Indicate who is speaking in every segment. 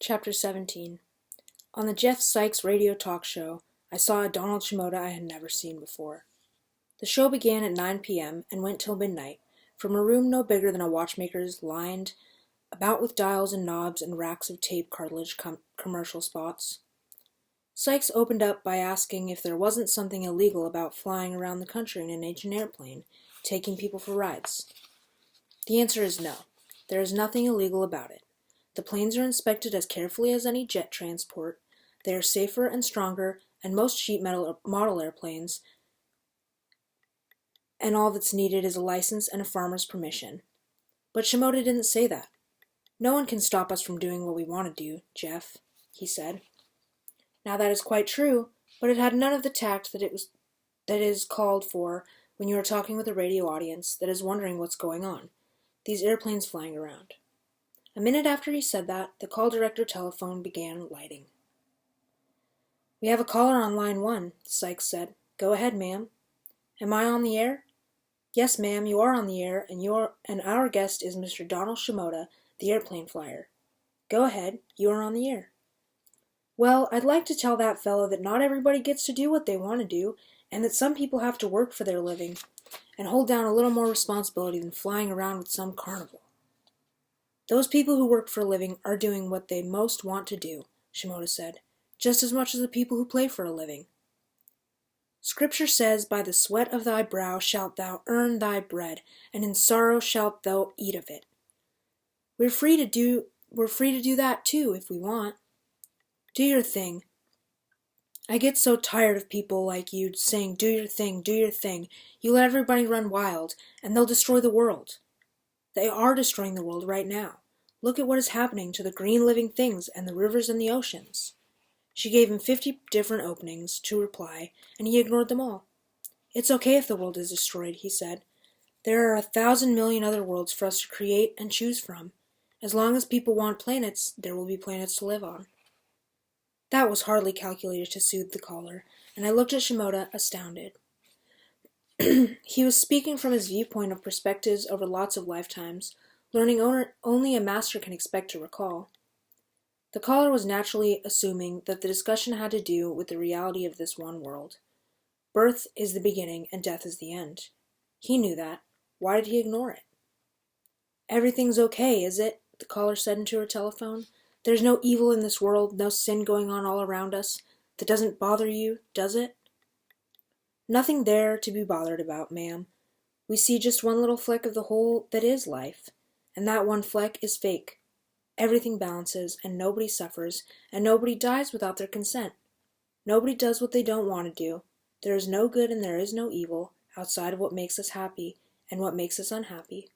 Speaker 1: Chapter 17. On the Jeff Sykes radio talk show, I saw a Donald Shimoda I had never seen before. The show began at 9 p.m. and went till midnight, from a room no bigger than a watchmaker's, lined about with dials and knobs and racks of tape cartilage commercial spots. Sykes opened up by asking if there wasn't something illegal about flying around the country in an ancient airplane, taking people for rides. The answer is no. There is nothing illegal about it. The planes are inspected as carefully as any jet transport. They are safer and stronger than most sheet metal model airplanes, and all that's needed is a license and a farmer's permission. But Shimoda didn't say that. No one can stop us from doing what we want to do, Jeff, he said. Now that is quite true, but it had none of the tact that is called for when you are talking with a radio audience that is wondering what's going on. These airplanes flying around. A minute after he said that, the call director telephone began lighting. "We have a caller on line 1, Sykes said. "Go ahead, ma'am." "Am I on the air?" "Yes, ma'am, you are on the air, and our guest is Mr. Donald Shimoda, the airplane flyer." "Go ahead, you are on the air." "Well, I'd like to tell that fellow that not everybody gets to do what they want to do, and that some people have to work for their living, and hold down a little more responsibility than flying around with some carnival." "Those people who work for a living are doing what they most want to do," Shimoda said, "just as much as the people who play for a living. Scripture says, 'By the sweat of thy brow shalt thou earn thy bread, and in sorrow shalt thou eat of it.' We're free to do that too, if we want. Do your thing. I get so tired of people like you saying, 'Do your thing, do your thing.' You let everybody run wild, and they'll destroy the world. They are destroying the world right now. Look at what is happening to the green living things and the rivers and the oceans." She gave him 50 different openings to reply, and he ignored them all. "It's okay if the world is destroyed," he said. "There are 1,000 million other worlds for us to create and choose from. As long as people want planets, there will be planets to live on." That was hardly calculated to soothe the caller, and I looked at Shimoda, astounded. He was speaking from his viewpoint of perspectives over lots of lifetimes, learning only a master can expect to recall. The caller was naturally assuming that the discussion had to do with the reality of this one world. Birth is the beginning and death is the end. He knew that. Why did he ignore it? "Everything's okay, is it?" the caller said into her telephone. "There's no evil in this world, no sin going on all around us. That doesn't bother you, does it?" "Nothing there to be bothered about, ma'am. We see just one little fleck of the whole that is life, and that one fleck is fake. Everything balances, and nobody suffers, and nobody dies without their consent. Nobody does what they don't want to do. There is no good and there is no evil, outside of what makes us happy and what makes us unhappy."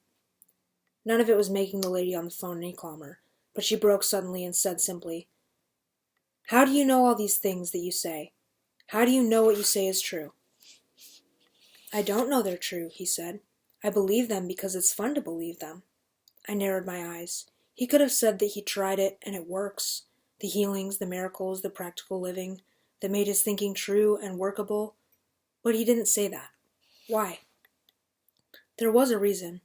Speaker 1: None of it was making the lady on the phone any calmer, but she broke suddenly and said simply, "How do you know all these things that you say? How do you know what you say is true?" "I don't know they're true," he said. "I believe them because it's fun to believe them." I narrowed my eyes. He could have said that he tried it and it works. The healings, the miracles, the practical living that made his thinking true and workable. But he didn't say that. Why? There was a reason.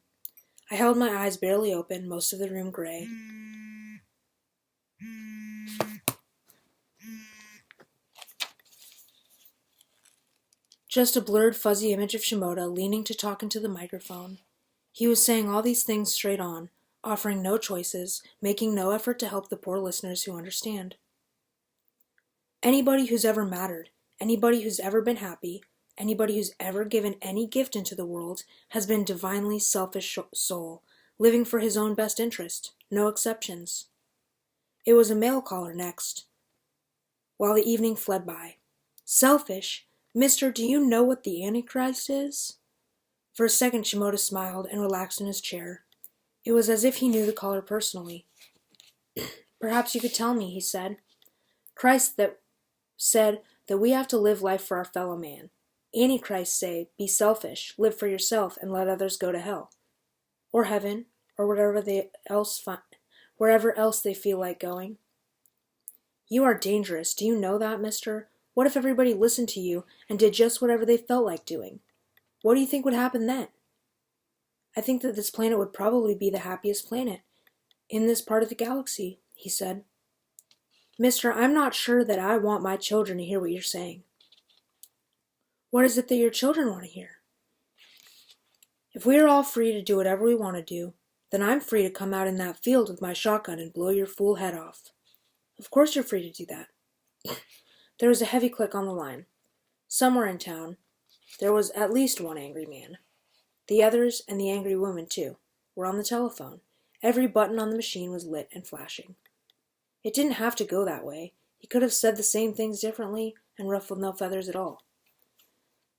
Speaker 1: I held my eyes barely open, most of the room gray. Just a blurred, fuzzy image of Shimoda leaning to talk into the microphone. He was saying all these things straight on, offering no choices, making no effort to help the poor listeners who understand. Anybody who's ever mattered, anybody who's ever been happy, anybody who's ever given any gift into the world has been divinely selfish soul, living for his own best interest, no exceptions. It was a male caller next, while the evening fled by. "Selfish? Mister, do you know what the Antichrist is?" For a second Shimoda smiled and relaxed in his chair. It was as if he knew the caller personally. "Perhaps you could tell me," he said. "Christ that said that we have to live life for our fellow man. Antichrist say, be selfish, live for yourself, and let others go to hell. Or heaven, or wherever else they feel like going." "You are dangerous. Do you know that, mister? What if everybody listened to you and did just whatever they felt like doing? What do you think would happen then?" "I think that this planet would probably be the happiest planet in this part of the galaxy," he said. Mister, I'm not sure that I want my children to hear what you're saying. What is it that your children want to hear? If we are all free to do whatever we want to do, then I'm free to come out in that field with my shotgun and blow your fool head off. Of course you're free to do that. There was a heavy click on the line. Somewhere in town, there was at least one angry man. The others, and the angry woman too, were on the telephone. Every button on the machine was lit and flashing. It didn't have to go that way. He could have said the same things differently and ruffled no feathers at all.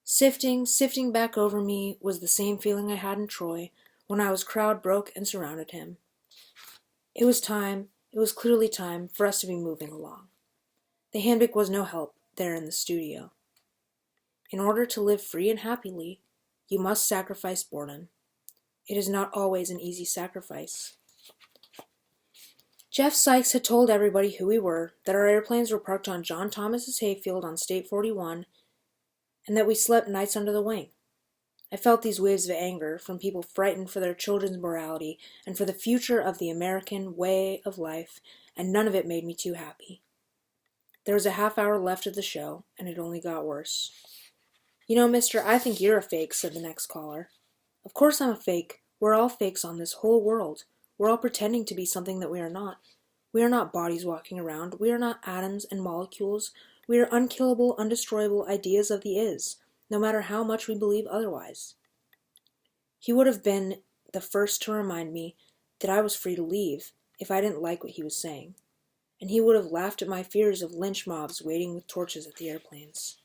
Speaker 1: Sifting back over me was the same feeling I had in Troy when I was crowd broke and surrounded him. It was clearly time for us to be moving along. The handbook was no help there in the studio. In order to live free and happily, you must sacrifice boredom. It is not always an easy sacrifice. Jeff Sykes had told everybody who we were, that our airplanes were parked on John Thomas's hayfield on State 41, and that we slept nights under the wing. I felt these waves of anger from people frightened for their children's morality and for the future of the American way of life, and none of it made me too happy. There was a half hour left of the show, and it only got worse. You know, mister, I think you're a fake, said the next caller. Of course I'm a fake. We're all fakes on this whole world. We're all pretending to be something that we are not. We are not bodies walking around. We are not atoms and molecules. We are unkillable, undestroyable ideas of the is, no matter how much we believe otherwise. He would have been the first to remind me that I was free to leave if I didn't like what he was saying, and he would have laughed at my fears of lynch mobs waiting with torches at the airplanes.